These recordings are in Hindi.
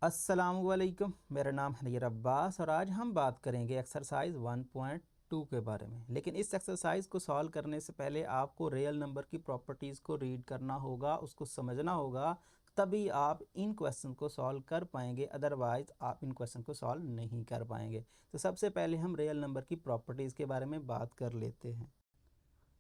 अस्सलामुअलैकुम, मेरा नाम है नैयर अब्बास और आज हम बात करेंगे एक्सरसाइज 1.2 के बारे में। लेकिन इस एक्सरसाइज को सॉल्व करने से पहले आपको रियल नंबर की प्रॉपर्टीज़ को रीड करना होगा, उसको समझना होगा, तभी आप इन क्वेश्चन को सॉल्व कर पाएंगे। अदरवाइज़ आप इन क्वेश्चन को सॉल्व नहीं कर पाएंगे। तो सबसे पहले हम रियल नंबर की प्रॉपर्टीज़ के बारे में बात कर लेते हैं।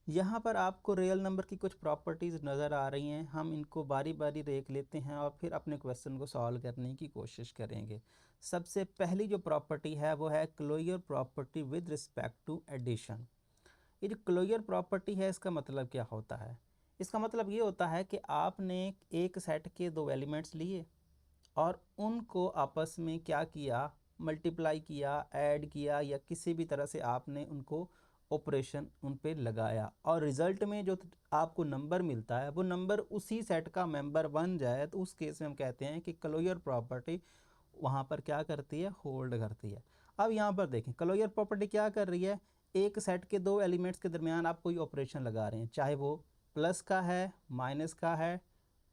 यहाँ पर आपको रियल नंबर की कुछ प्रॉपर्टीज़ नज़र आ रही हैं। हम इनको बारी बारी देख लेते हैं और फिर अपने क्वेश्चन को सॉल्व करने की कोशिश करेंगे। सबसे पहली जो प्रॉपर्टी है वो है closure property with respect to addition. ये जो क्लोजर प्रॉपर्टी है इसका मतलब क्या होता है? इसका मतलब ये होता है कि आपने एक सेट के दो एलिमेंट्स लिए और उनको आपस में क्या किया, मल्टीप्लाई किया, ऐड किया या किसी भी तरह से आपने उनको ऑपरेशन उन पे लगाया और रिज़ल्ट में जो आपको नंबर मिलता है वो नंबर उसी सेट का मेंबर बन जाए, तो उस केस में हम कहते हैं कि क्लोजर प्रॉपर्टी वहाँ पर क्या करती है, होल्ड करती है। अब यहाँ पर देखें क्लोजर प्रॉपर्टी क्या कर रही है, एक सेट के दो एलिमेंट्स के दरमियान आप कोई ऑपरेशन लगा रहे हैं, चाहे वो प्लस का है, माइनस का है,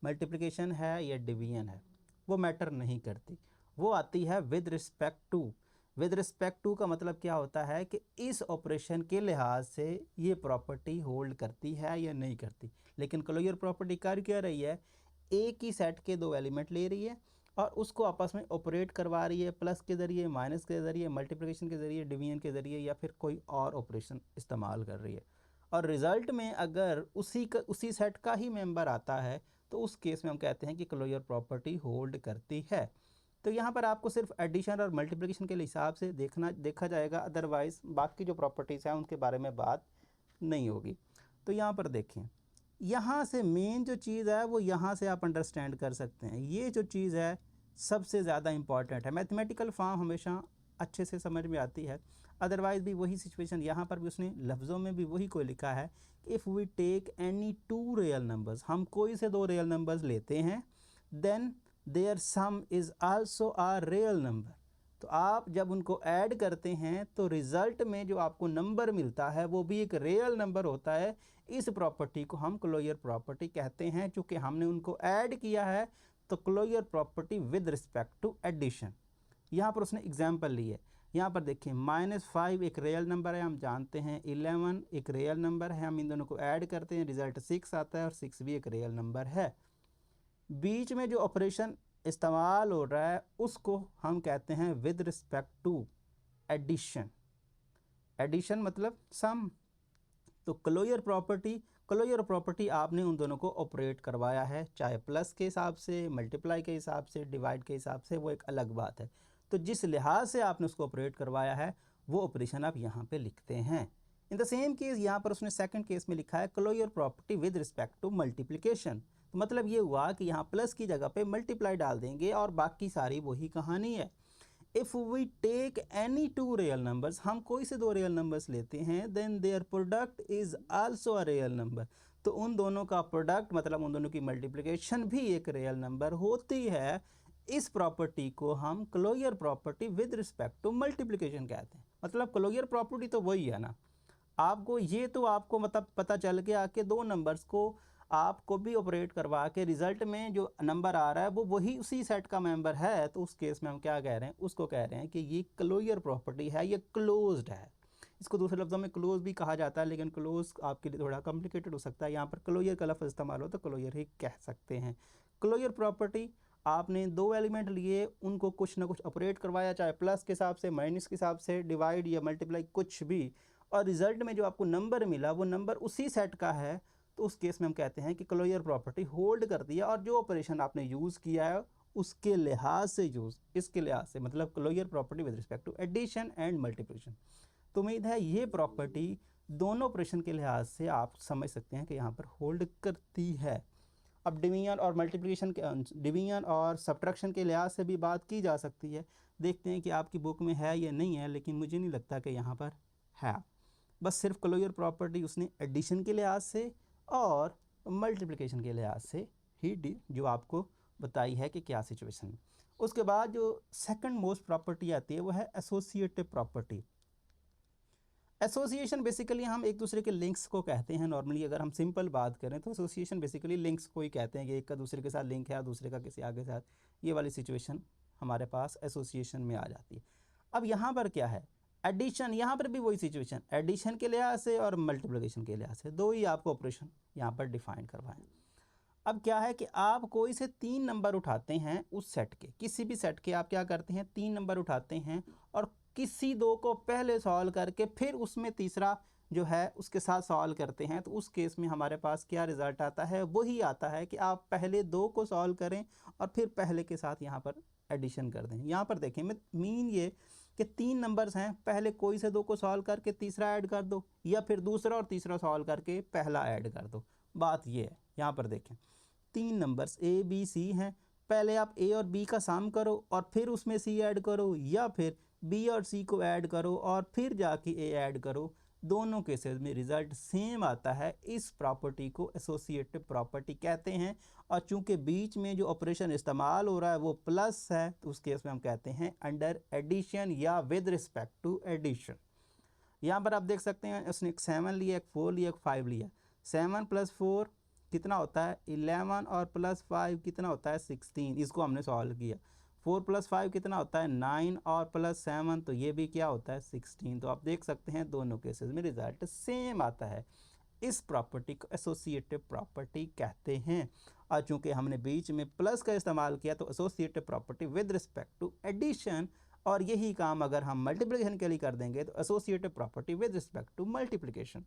मल्टीप्लिकेशन है या डिवीजन है, वो मैटर नहीं करती। वो आती है with respect to. With respect to का मतलब क्या होता है कि इस ऑपरेशन के लिहाज से ये प्रॉपर्टी होल्ड करती है या नहीं करती। लेकिन क्लोजर प्रॉपर्टी कर क्या रही है, एक ही सेट के दो एलिमेंट ले रही है और उसको आपस में ऑपरेट करवा रही है, प्लस के ज़रिए, माइनस के ज़रिए, मल्टीप्लिकेशन के ज़रिए, डिवीजन के ज़रिए या फिर कोई और ऑपरेशन इस्तेमाल कर रही है। और रिज़ल्ट में अगर उसी सेट का ही मेंबर आता है तो उस केस में हम कहते हैं कि क्लोजर प्रॉपर्टी होल्ड करती है। तो यहाँ पर आपको सिर्फ एडिशन और मल्टीप्लिकेशन के हिसाब से देखा जाएगा, अदरवाइज़ बाकी जो प्रॉपर्टीज़ हैं उनके बारे में बात नहीं होगी। तो यहाँ पर देखें, यहाँ से मेन जो चीज़ है वो यहाँ से आप अंडरस्टैंड कर सकते हैं। ये जो चीज़ है सबसे ज़्यादा इम्पॉर्टेंट है। मैथमेटिकल फॉर्म हमेशा अच्छे से समझ में आती है, अदरवाइज़ भी वही सिचुएशन यहाँ पर भी उसने लफ्ज़ों में भी वही को लिखा है कि if we take any two real numbers, हम कोई से दो रियल नंबर्स लेते हैं, then their sum is also a real number. तो आप जब उनको ऐड करते हैं तो रिज़ल्ट में जो आपको नंबर मिलता है वो भी एक रियल नंबर होता है। इस प्रॉपर्टी को हम क्लोजर प्रॉपर्टी कहते हैं। चूँकि हमने उनको ऐड किया है तो closure property with respect to addition. यहाँ पर उसने एग्जाम्पल ली है। यहाँ पर देखिए -5 एक रियल नंबर है, हम जानते हैं 11 एक रियल नंबर है, हम इन दोनों को ऐड करते हैं, रिजल्ट 6 आता है और 6 भी एक रियल नंबर है। बीच में जो ऑपरेशन इस्तेमाल हो रहा है उसको हम कहते हैं with respect to addition. Addition मतलब सम। तो क्लोजर प्रॉपर्टी आपने उन दोनों को ऑपरेट करवाया है, चाहे प्लस के हिसाब से, मल्टीप्लाई के हिसाब से, डिवाइड के हिसाब से, वो एक अलग बात है। तो जिस लिहाज से आपने उसको ऑपरेट करवाया है वो ऑपरेशन आप यहाँ पे लिखते हैं। इन द सेम केस यहाँ पर उसने सेकंड केस में लिखा है closure property with respect to multiplication. तो मतलब ये हुआ कि यहाँ प्लस की जगह पे मल्टीप्लाई डाल देंगे और बाकी सारी वही कहानी है। If we take any two real numbers, हम कोई से दो रियल नंबर्स लेते हैं, then their product is also a real number. तो उन दोनों का प्रोडक्ट मतलब उन दोनों की मल्टीप्लिकेशन भी एक रियल नंबर होती है। इस प्रॉपर्टी को हम closure property with respect to multiplication कहते हैं। मतलब क्लोजर प्रॉपर्टी तो वही है ना, आपको ये तो आपको मतलब पता चल गया कि दो नंबर्स को आपको भी ऑपरेट करवा के रिज़ल्ट में जो नंबर आ रहा है वो वही उसी सेट का मेंबर है। तो उस केस में हम क्या कह रहे हैं, उसको कह रहे हैं कि ये क्लोजर प्रॉपर्टी है, ये क्लोज्ड है। इसको दूसरे लफ्ज़ों में क्लोज भी कहा जाता है, लेकिन क्लोज आपके लिए थोड़ा कॉम्प्लिकेटेड हो सकता है। यहाँ पर क्लोजर का लफ्ज़ इस्तेमाल हो तो क्लोजर ही कह सकते हैं। क्लोजर प्रॉपर्टी, आपने दो एलिमेंट लिए, उनको कुछ ना कुछ ऑपरेट करवाया, चाहे प्लस के हिसाब से, माइनस के हिसाब से, डिवाइड या मल्टीप्लाई, कुछ भी, और रिज़ल्ट में जो आपको नंबर मिला वो नंबर उसी सेट का है। तो उस केस में हम कहते हैं कि क्लोजर प्रॉपर्टी होल्ड करती है और जो ऑपरेशन आपने यूज़ किया है उसके लिहाज से इसके लिहाज से, मतलब closure property with respect to addition and multiplication. तो उम्मीद है ये प्रॉपर्टी दोनों ऑपरेशन के लिहाज से आप समझ सकते हैं कि यहाँ पर होल्ड करती है। अब डिवीजन और मल्टीप्लिकेशन के, डिवीजन और सब्ट्रैक्शन के लिहाज से भी बात की जा सकती है। देखते हैं कि आपकी बुक में है या नहीं है, लेकिन मुझे नहीं लगता कि यहाँ पर है। बस सिर्फ क्लोजर प्रॉपर्टी उसने एडिशन के लिहाज से और मल्टीप्लिकेशन के लिहाज से ही जो आपको बताई है कि क्या सिचुएशन है। उसके बाद जो सेकंड मोस्ट प्रॉपर्टी आती है वो है एसोसिएटिव प्रॉपर्टी। एसोसिएशन बेसिकली हम एक दूसरे के लिंक्स को कहते हैं। नॉर्मली अगर हम सिंपल बात करें तो एसोसिएशन बेसिकली लिंक्स को ही कहते हैं कि एक का दूसरे के साथ लिंक है, दूसरे का किसी आगे साथ, ये वाली सिचुएशन हमारे पास एसोसिएशन में आ जाती है। अब यहाँ पर क्या है, एडिशन, यहाँ पर भी वही सिचुएशन, एडिशन के लिहाज से और मल्टीप्लिकेशन के लिहाज से दो ही आपको ऑपरेशन यहाँ पर डिफाइन करवाएं। अब क्या है कि आप कोई से 3 नंबर उठाते हैं उस सेट के, किसी भी सेट के आप क्या करते हैं 3 नंबर उठाते हैं और किसी दो को पहले सॉल्व करके फिर उसमें तीसरा जो है उसके साथ सॉल्व करते हैं, तो उस केस में हमारे पास क्या रिज़ल्ट आता है, वही आता है कि आप पहले दो को सॉल्व करें और फिर पहले के साथ यहाँ पर एडिशन कर दें। यहाँ पर देखें मीन ये कि 3 नंबर्स हैं, पहले कोई से दो को सॉल्व करके तीसरा ऐड कर दो या फिर दूसरा और तीसरा सॉल्व करके पहला ऐड कर दो। बात ये है, यहाँ पर देखें 3 नंबर्स ए बी सी हैं, पहले आप ए और बी का सम करो और फिर उसमें सी ऐड करो या फिर बी और सी को ऐड करो और फिर जाके ए ऐड करो, दोनों केसेस में रिजल्ट सेम आता है। इस प्रॉपर्टी को एसोसिएटिव प्रॉपर्टी कहते हैं और चूंकि बीच में जो ऑपरेशन इस्तेमाल हो रहा है वो प्लस है, तो उस केस में हम कहते हैं अंडर एडिशन या विद रिस्पेक्ट टू एडिशन। यहाँ पर आप देख सकते हैं उसने एक 7 लिया, एक 4 लिया, एक 5 लिया। 7 + 4 कितना होता है 11 और +5 कितना होता है 16, इसको हमने सॉल्व किया। 4 + 5 कितना होता है 9 और +7, तो ये भी क्या होता है 16। तो आप देख सकते हैं दोनों केसेस में रिजल्ट सेम आता है। इस प्रॉपर्टी को एसोसिएटिव प्रॉपर्टी कहते हैं और चूंकि हमने बीच में प्लस का इस्तेमाल किया तो associative property with respect to addition, और यही काम अगर हम मल्टीप्लिकेशन के लिए कर देंगे तो associative property with respect to multiplication.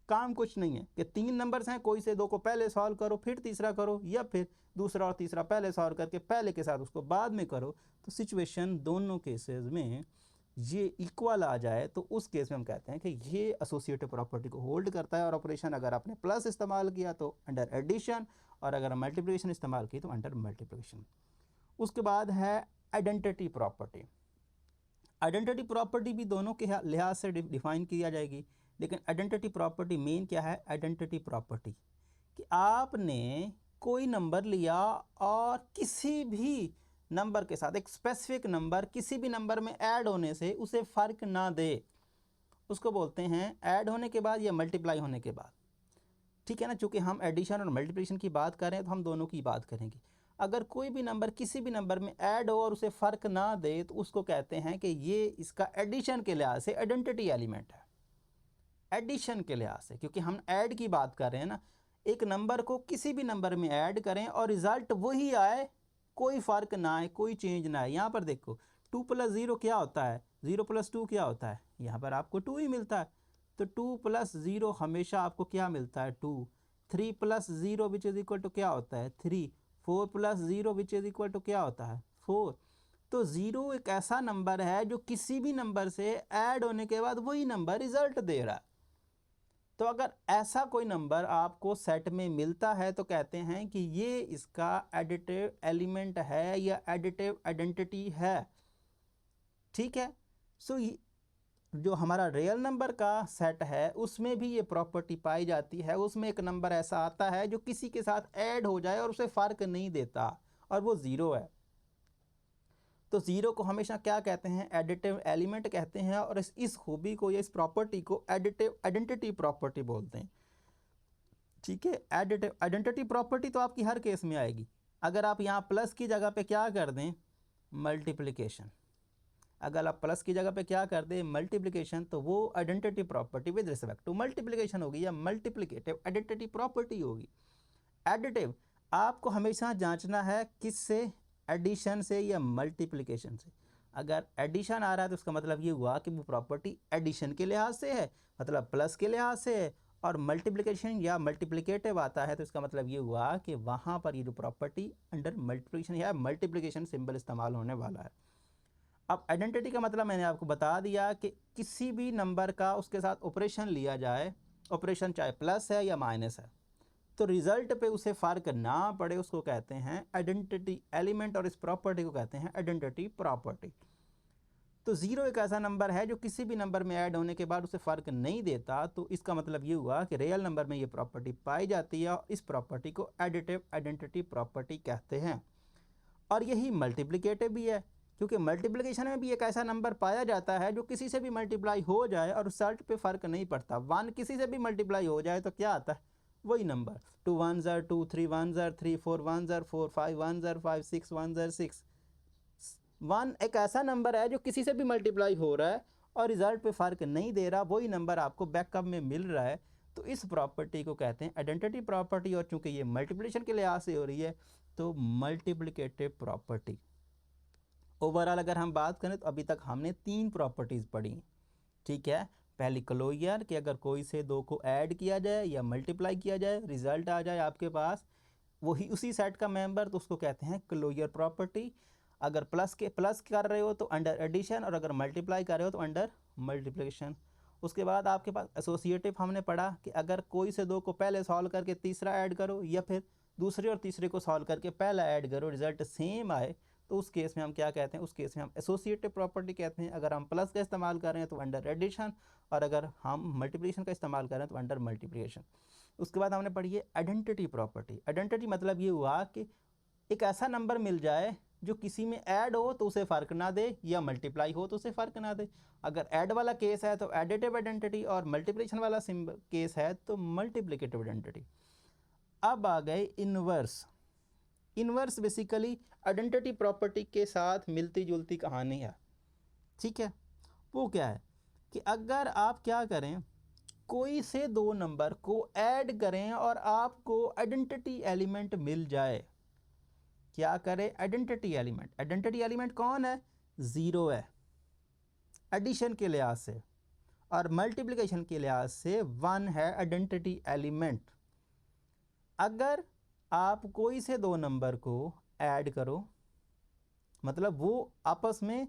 काम कुछ नहीं है कि 3 नंबर्स हैं, कोई से दो को पहले सॉल्व करो फिर तीसरा करो या फिर दूसरा और तीसरा पहले सॉल्व करके पहले के साथ उसको बाद में करो, तो सिचुएशन दोनों केसेस में ये इक्वल आ जाए तो उस केस में हम कहते हैं कि ये एसोसिएटिव प्रॉपर्टी को होल्ड करता है। और ऑपरेशन अगर आपने प्लस इस्तेमाल किया तो अंडर एडिशन और अगर मल्टीप्लिकेशन इस्तेमाल की तो अंडर मल्टीप्लिकेशन। उसके बाद है आइडेंटिटी प्रॉपर्टी। आइडेंटिटी प्रॉपर्टी भी दोनों के लिहाज से डिफाइन किया जाएगी, लेकिन आइडेंटिटी प्रॉपर्टी मेन क्या है, आइडेंटिटी प्रॉपर्टी कि आपने कोई नंबर लिया और किसी भी नंबर के साथ एक स्पेसिफिक नंबर किसी भी नंबर में ऐड होने से उसे फ़र्क ना दे, उसको बोलते हैं ऐड होने के बाद या मल्टीप्लाई होने के बाद। ठीक है ना, चूँकि हम एडिशन और मल्टीप्लिकेशन की बात करें तो हम दोनों की बात करेंगे। अगर कोई भी नंबर किसी भी नंबर में ऐड हो और उसे फ़र्क ना दे तो उसको कहते हैं कि ये इसका एडिशन के लिहाज से आइडेंटिटी एलिमेंट है। एडिशन के लिहाज से, क्योंकि हम ऐड की बात कर रहे हैं ना, एक नंबर को किसी भी नंबर में ऐड करें और रिज़ल्ट वही आए, कोई फ़र्क ना आए, कोई चेंज ना आए। यहाँ पर देखो 2 + 0 क्या होता है, 0 + 2 क्या होता है, यहाँ पर आपको 2 ही मिलता है, तो 2 + 0 हमेशा आपको क्या मिलता है 2। 3 + 0 विच इज़ इक्वल टू क्या होता है 3। 4 + 0 विच इज़ इक्वल टू क्या होता है 4। तो 0 एक ऐसा नंबर है जो किसी भी नंबर से ऐड होने के बाद वही नंबर रिज़ल्ट दे रहा है। तो अगर ऐसा कोई नंबर आपको सेट में मिलता है तो कहते हैं कि ये इसका एडिटिव एलिमेंट है या एडिटिव आइडेंटिटी है। ठीक है, सो जो हमारा रियल नंबर का सेट है उसमें भी ये प्रॉपर्टी पाई जाती है। उसमें एक नंबर ऐसा आता है जो किसी के साथ ऐड हो जाए और उसे फ़र्क नहीं देता और वो 0 है, तो 0 को हमेशा क्या कहते हैं एडिटिव एलिमेंट कहते हैं और इस खूबी को या इस प्रॉपर्टी को एडिटिव आइडेंटिटी प्रॉपर्टी बोलते हैं। ठीक है, एडिटिव आइडेंटिटी प्रॉपर्टी तो आपकी हर केस में आएगी। अगर आप यहाँ प्लस की जगह पे क्या कर दें मल्टीप्लिकेशन, अगर आप प्लस की जगह पे क्या कर दें मल्टीप्लिकेशन, तो वो identity property with respect to multiplication होगी या मल्टीप्लिकेटिव आइडेंटिटी प्रॉपर्टी होगी। एडिटिव आपको हमेशा जांचना है किससे, एडिशन से या मल्टीप्लिकेशन से। अगर एडिशन आ रहा है तो उसका मतलब ये हुआ कि वो प्रॉपर्टी एडिशन के लिहाज से है, मतलब प्लस के लिहाज से है, और मल्टीप्लिकेशन या मल्टीप्लिकेटिव आता है तो इसका मतलब ये हुआ कि वहाँ पर ये जो प्रॉपर्टी अंडर मल्टीप्लिकेशन या मल्टीप्लिकेशन सिंबल इस्तेमाल होने वाला है। अब आइडेंटिटी का मतलब मैंने आपको बता दिया कि किसी भी नंबर का उसके साथ ऑपरेशन लिया जाए, ऑपरेशन चाहे प्लस है या माइनस है, तो रिज़ल्ट पे उसे फ़र्क ना पड़े उसको कहते हैं आइडेंटिटी एलिमेंट और इस प्रॉपर्टी को कहते हैं आइडेंटिटी प्रॉपर्टी। तो 0 एक ऐसा नंबर है जो किसी भी नंबर में ऐड होने के बाद उसे फ़र्क नहीं देता, तो इसका मतलब ये हुआ कि रियल नंबर में ये प्रॉपर्टी पाई जाती है और इस प्रॉपर्टी को एडिटिव आइडेंटिटी प्रॉपर्टी कहते हैं। और यही मल्टीप्लिकेटिव भी है, क्योंकि मल्टीप्लिकेशन में भी एक ऐसा नंबर पाया जाता है जो किसी से भी मल्टीप्लाई हो जाए और रिजल्ट पे फ़र्क नहीं पड़ता। 1 किसी से भी मल्टीप्लाई हो जाए तो क्या आता है वही number, 2 1s are 2, 3 1s are 3, 4 1s are 4, 5 1s are 5, 6 1s are 6, 1 एक ऐसा नंबर है जो किसी से भी मल्टीप्लाई हो रहा है और रिजल्ट पे फ़र्क नहीं दे रहा, वही नंबर आपको बैकअप में मिल रहा है, तो इस प्रॉपर्टी को कहते हैं आइडेंटिटी प्रॉपर्टी। और चूंकि ये मल्टीप्लिकेशन के लिहाज से हो रही है तो मल्टीप्लिकेटिव प्रॉपर्टी। ओवरऑल अगर हम बात करें तो अभी तक हमने 3 प्रॉपर्टीज़ पढ़ी, ठीक है। पहली क्लोजर कि अगर कोई से 2 को ऐड किया जाए या मल्टीप्लाई किया जाए, रिजल्ट आ जाए आपके पास वही उसी सेट का मेंबर, तो उसको कहते हैं क्लोजर प्रॉपर्टी। अगर प्लस कर रहे हो तो अंडर एडिशन, और अगर मल्टीप्लाई कर रहे हो तो अंडर मल्टीप्लिकेशन। उसके बाद आपके पास एसोसिएटिव हमने पढ़ा कि अगर कोई से 2 को पहले सॉल्व करके तीसरा ऐड करो या फिर दूसरे और तीसरे को सॉल्व करके पहला ऐड करो, रिजल्ट सेम आए, तो उस केस में हम क्या कहते हैं, उस केस में हम एसोसिएटिव प्रॉपर्टी कहते हैं। अगर हम प्लस का इस्तेमाल कर रहे हैं तो अंडर एडिशन, और अगर हम मल्टीप्लिकेशन का इस्तेमाल कर रहे हैं तो अंडर मल्टीप्लिकेशन। उसके बाद हमने पढ़ी है आइडेंटिटी प्रॉपर्टी। आइडेंटिटी मतलब ये हुआ कि एक ऐसा नंबर मिल जाए जो किसी में ऐड हो तो उसे फ़र्क ना दे, या मल्टीप्लाई हो तो उसे फ़र्क ना दे। अगर ऐड वाला केस है तो एडिटिव आइडेंटिटी, और मल्टीप्लिकेशन वाला केस है तो मल्टीप्लिकेटिव आइडेंटिटी। अब आ गए inverse. Inverse basically identity property के साथ मिलती जुलती कहानी है, ठीक है। वो क्या है कि अगर आप क्या करें, कोई से 2 नंबर को ऐड करें और आपको आइडेंटिटी एलिमेंट मिल जाए, क्या करें, आइडेंटिटी एलिमेंट। आइडेंटिटी एलिमेंट कौन है, 0 है एडिशन के लिहाज से, और मल्टीप्लिकेशन के लिहाज से 1 है आइडेंटिटी एलिमेंट। अगर आप कोई से 2 नंबर को ऐड करो, मतलब वो आपस में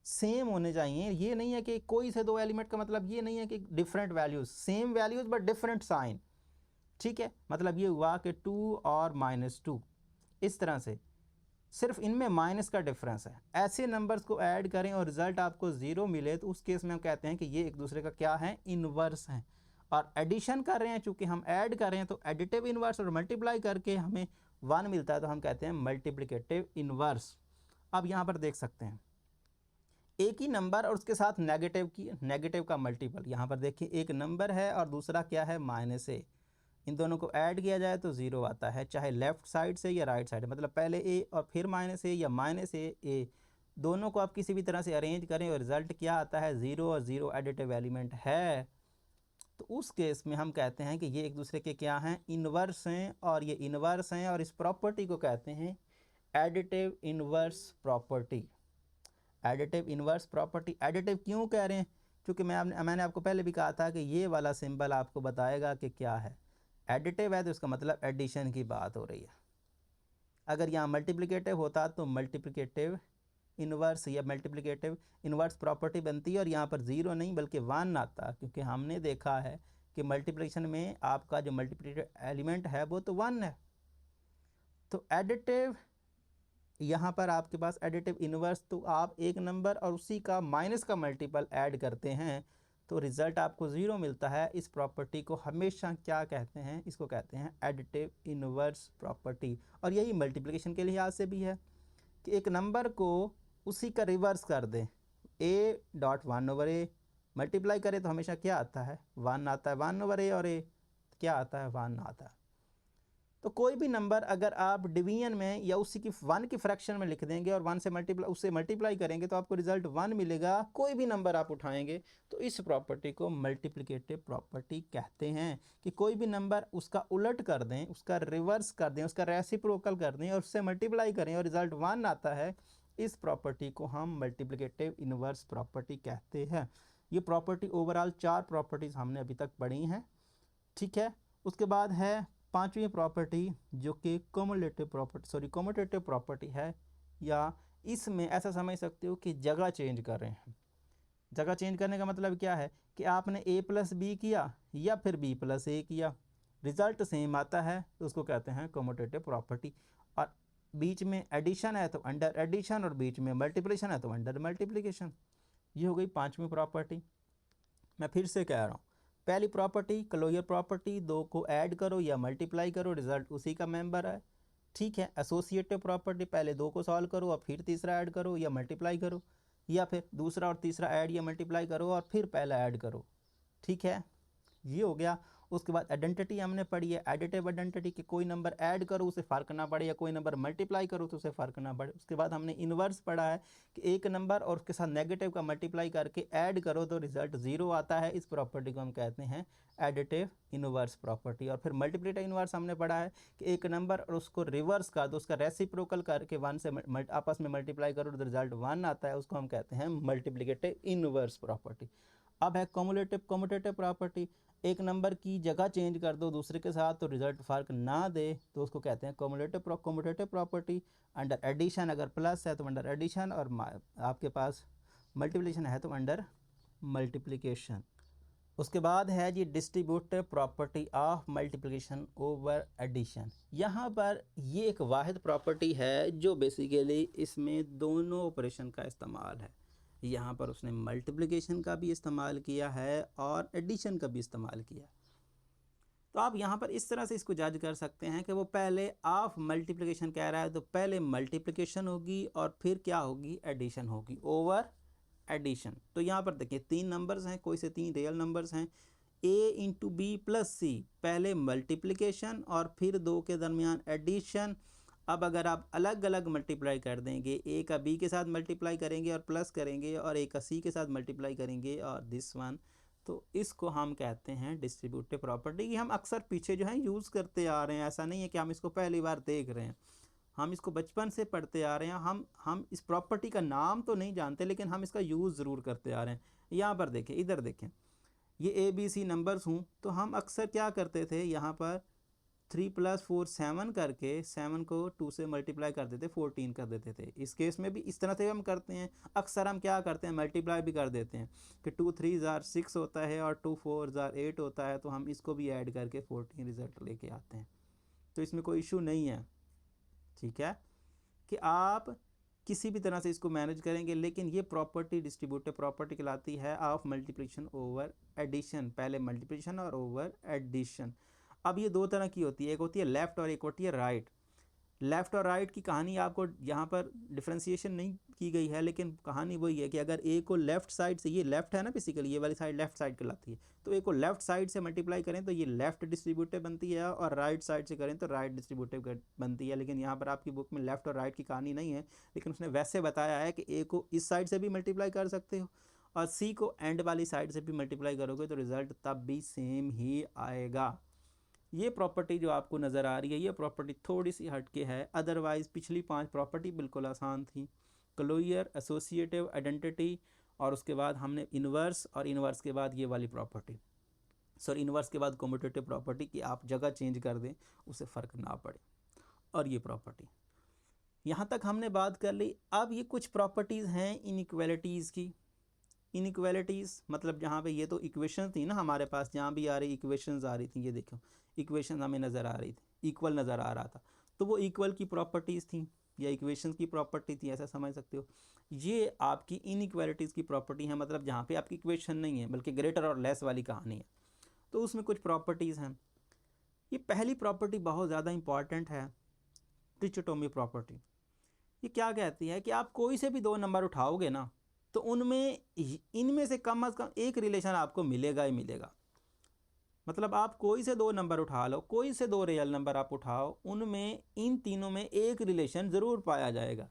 सेम होने चाहिए। ये नहीं है कि कोई से 2 एलिमेंट का मतलब ये नहीं है कि different values, same values but different sign, ठीक है। मतलब ये हुआ कि 2 और -2, इस तरह से सिर्फ इनमें माइनस का डिफरेंस है, ऐसे नंबर्स को ऐड करें और रिजल्ट आपको 0 मिले, तो उस केस में हम कहते हैं कि ये एक दूसरे का क्या है, इन्वर्स हैं। और एडिशन कर रहे हैं, चूंकि हम ऐड कर रहे हैं तो एडिटिव इन्वर्स, और मल्टीप्लाई करके हमें 1 मिलता है तो हम कहते हैं मल्टीप्लिकेटिव इन्वर्स। अब यहाँ पर देख सकते हैं एक ही नंबर और उसके साथ नेगेटिव का मल्टीपल। यहाँ पर देखिए एक नंबर है और दूसरा क्या है, -a। इन दोनों को ऐड किया जाए तो 0 आता है, चाहे लेफ्ट साइड से या राइट साइड, मतलब पहले a और फिर -a या -a, दोनों को आप किसी भी तरह से अरेंज करें और रिजल्ट क्या आता है, 0, और 0 एडिटिव एलिमेंट है, तो उस केस में हम कहते हैं कि ये एक दूसरे के क्या हैं, इन्वर्स हैं, और ये इन्वर्स हैं, और इस प्रॉपर्टी को कहते हैं additive inverse property. Additive inverse property. Additive क्यों कह रहे हैं, क्योंकि मैंने आपको पहले भी कहा था कि ये वाला सिंबल आपको बताएगा कि क्या है एडिटिव है, तो इसका मतलब एडिशन की बात हो रही है। अगर यहाँ मल्टीप्लिकेटिव होता तो मल्टीप्लिकेटिव इन्वर्स या मल्टीप्लिकेटिव इन्वर्स प्रॉपर्टी बनती है, और यहाँ पर 0 नहीं बल्कि 1 आता, क्योंकि हमने देखा है कि मल्टीप्लिकेशन में आपका जो मल्टीप्लिकेटिव एलिमेंट है वो तो 1 है। तो एडिटिव, यहाँ पर आपके पास एडिटिव इन्वर्स, तो आप एक नंबर और उसी का माइनस का मल्टीपल ऐड करते हैं तो रिज़ल्ट आपको 0 मिलता है। इस प्रॉपर्टी को हमेशा क्या कहते हैं, इसको कहते हैं एडिटिव इन्वर्स प्रॉपर्टी। और यही मल्टीप्लिकेशन के लिहाज से भी है कि एक नंबर को उसी का रिवर्स कर दें, a.1/a, मल्टीप्लाई करें तो हमेशा क्या आता है, 1 आता है, 1/a, और a क्या आता है, 1 आता है। तो कोई भी नंबर अगर आप डिवीजन में या उसी की 1 की फ्रैक्शन में लिख देंगे और 1 से उससे मल्टीप्लाई करेंगे तो आपको रिजल्ट 1 मिलेगा। कोई भी नंबर आप उठाएंगे तो इस प्रॉपर्टी को मल्टीप्लिकेटिव प्रॉपर्टी कहते हैं कि कोई भी नंबर उसका उलट कर दें, उसका रिवर्स कर दें, उसका रेसिप्रोकल कर दें और उससे मल्टीप्लाई करें और रिजल्ट 1 आता है, इस प्रॉपर्टी को हम मल्टीप्लिकेटिव इन्वर्स प्रॉपर्टी कहते हैं। ये प्रॉपर्टी ओवरऑल 4 प्रॉपर्टीज़ हमने अभी तक पढ़ी हैं, ठीक है। उसके बाद है 5वीं प्रॉपर्टी जो कि कम्यूटेटिव प्रॉपर्टी है, या इसमें ऐसा समझ सकते हो कि जगह चेंज कर रहे हैं। जगह चेंज करने का मतलब क्या है कि आपने a+b किया या फिर b+a किया, रिजल्ट सेम आता है, तो उसको कहते हैं कम्यूटेटिव प्रॉपर्टी। और बीच में एडिशन है तो अंडर एडिशन, और बीच में मल्टीप्लिकेशन है तो अंडर मल्टीप्लिकेशन। ये हो गई 5वीं प्रॉपर्टी। मैं फिर से कह रहा हूँ, पहली प्रॉपर्टी क्लोजर प्रॉपर्टी, 2 को ऐड करो या मल्टीप्लाई करो, रिजल्ट उसी का मेंबर है, ठीक है। एसोसिएटिव प्रॉपर्टी, पहले 2 को सॉल्व करो और फिर तीसरा ऐड करो या मल्टीप्लाई करो, या फिर दूसरा और तीसरा ऐड या मल्टीप्लाई करो और फिर पहला ऐड करो, ठीक है। ये हो गया। उसके बाद आइडेंटिटी हमने पढ़ी है, एडिटिव आइडेंटिटी कि कोई नंबर ऐड करो उसे फ़र्क ना पड़े या कोई नंबर मल्टीप्लाई करो तो उसे फ़र्क ना पड़े। उसके बाद हमने इन्वर्स पढ़ा है कि एक नंबर और उसके साथ नेगेटिव का मल्टीप्लाई करके ऐड करो तो रिजल्ट ज़ीरो आता है। इस प्रॉपर्टी को हम कहते हैं एडिटिव इन्वर्स प्रॉपर्टी। और फिर मल्टीप्लिकेटिव इन्वर्स हमने पढ़ा है कि एक नंबर और उसको रिवर्स कर दो, उसका रेसिप्रोकल करके 1 से आपस में मल्टीप्लाई करो तो रिजल्ट 1 आता है, उसको हम कहते हैं मल्टीप्लिकेटिव इन्वर्स प्रॉपर्टी। अब है कम्युलेटिव कम्यूटेटिव प्रॉपर्टी, एक नंबर की जगह चेंज कर दो दूसरे के साथ तो रिजल्ट फ़र्क ना दे तो उसको कहते हैं cumulative commutative property. Under addition अगर प्लस है तो अंडर एडिशन, और आपके पास मल्टीप्लिकेशन है तो अंडर मल्टीप्लिकेशन। उसके बाद है जी distributive property of multiplication over addition. यहाँ पर ये एक वाहिद प्रॉपर्टी है जो बेसिकली इसमें दोनों ऑपरेशन का इस्तेमाल है। यहाँ पर उसने मल्टीप्लिकेशन का भी इस्तेमाल किया है और एडिशन का भी इस्तेमाल किया। तो आप यहाँ पर इस तरह से इसको जज कर सकते हैं कि वो पहले ऑफ मल्टीप्लिकेशन कह रहा है तो पहले मल्टीप्लिकेशन होगी और फिर क्या होगी, एडिशन होगी ओवर एडिशन। तो यहाँ पर देखिए 3 नंबर्स हैं, कोई से 3 रियल नंबर्स हैं, a इंटू बी प्लस सी, पहले मल्टीप्लिकेशन और फिर 2 के दरमियान एडिशन। अब अगर आप अलग अलग मल्टीप्लाई कर देंगे, a का b के साथ मल्टीप्लाई करेंगे और प्लस करेंगे और a का c के साथ मल्टीप्लाई करेंगे और दिस वन, तो इसको हम कहते हैं डिस्ट्रीब्यूटिव प्रॉपर्टी की हम अक्सर पीछे जो है यूज़ करते आ रहे हैं। ऐसा नहीं है कि हम इसको पहली बार देख रहे हैं, हम इसको बचपन से पढ़ते आ रहे हैं। हम इस प्रॉपर्टी का नाम तो नहीं जानते लेकिन हम इसका यूज़ ज़रूर करते आ रहे हैं। यहाँ पर देखें, इधर देखें, ये ए बी सी नंबर्स हूँ तो हम अक्सर क्या करते थे, यहाँ पर 3 + 4 7 करके 7 को 2 से मल्टीप्लाई कर देते 14 कर देते थे। इस केस में भी इस तरह से हम करते हैं। अक्सर हम क्या करते हैं, मल्टीप्लाई भी कर देते हैं कि 2 3 6 होता है और 2 4 8 होता है, तो हम इसको भी ऐड करके 14 रिज़ल्ट लेके आते हैं। तो इसमें कोई इशू नहीं है, ठीक है, कि आप किसी भी तरह से इसको मैनेज करेंगे। लेकिन ये प्रॉपर्टी डिस्ट्रीब्यूटिव प्रॉपर्टी कहलाती है ऑफ मल्टीप्लिकेशन ओवर एडिशन, पहले मल्टीप्लिकेशन और ओवर एडिशन। अब ये 2 तरह की होती है, एक होती है लेफ़्ट और एक होती है राइट। लेफ़्ट और राइट की कहानी आपको यहाँ पर डिफ्रेंशिएशन नहीं की गई है, लेकिन कहानी वही है कि अगर ए को लेफ़्ट साइड से, ये लेफ़्ट है ना बेसिकली, ये वाली साइड लेफ़्ट साइड कहलाती है, तो ए को लेफ़्ट साइड से मल्टीप्लाई करें तो ये लेफ़्ट डिस्ट्रीब्यूटिव बनती है और राइट साइड से करें तो राइट डिस्ट्रीब्यूटिव बनती है। लेकिन यहाँ पर आपकी बुक में लेफ़्ट और राइट की कहानी नहीं है, लेकिन उसने वैसे बताया है कि ए को इस साइड से भी मल्टीप्लाई कर सकते हो और सी को एंड वाली साइड से भी मल्टीप्लाई करोगे तो रिज़ल्ट तब भी सेम ही आएगा। ये प्रॉपर्टी जो आपको नज़र आ रही है, ये प्रॉपर्टी थोड़ी सी हटके है, अदरवाइज़ पिछली 5 प्रॉपर्टी बिल्कुल आसान थी। क्लोजर, एसोसिएटिव, आइडेंटिटी, और उसके बाद हमने इन्वर्स, और इन्वर्स के बाद ये वाली प्रॉपर्टी, सॉरी इन्वर्स के बाद कम्यूटेटिव प्रॉपर्टी कि आप जगह चेंज कर दें उसे फ़र्क ना पड़े, और ये प्रॉपर्टी। यहाँ तक हमने बात कर ली। अब ये कुछ प्रॉपर्टीज़ हैं इनइक्वालिटीज़ की। इनइक्वालिटीज़ मतलब जहाँ पे ये तो इक्वेशन थी ना हमारे पास, जहाँ भी आ रही इक्वेशंस आ रही थी, ये देखो इक्वेशन हमें नज़र आ रही थी, इक्वल नज़र आ रहा था, तो वो इक्वल की प्रॉपर्टीज़ थी या इक्वेशंस की प्रॉपर्टी थी, ऐसा समझ सकते हो। ये आपकी इनइक्वालिटीज़ की प्रॉपर्टी है, मतलब जहाँ पे आपकी इक्वेशन नहीं है बल्कि ग्रेटर और लेस वाली कहानी है, तो उसमें कुछ प्रॉपर्टीज़ हैं। ये पहली प्रॉपर्टी बहुत ज़्यादा इंपॉर्टेंट है, ट्रिचोटोमी प्रॉपर्टी। ये क्या कहती है कि आप कोई से भी 2 नंबर उठाओगे ना तो उनमें इनमें से कम एक रिलेशन आपको मिलेगा ही मिलेगा। मतलब आप कोई से 2 नंबर उठा लो, कोई से 2 रियल नंबर आप उठाओ, उनमें इन तीनों में एक रिलेशन ज़रूर पाया जाएगा,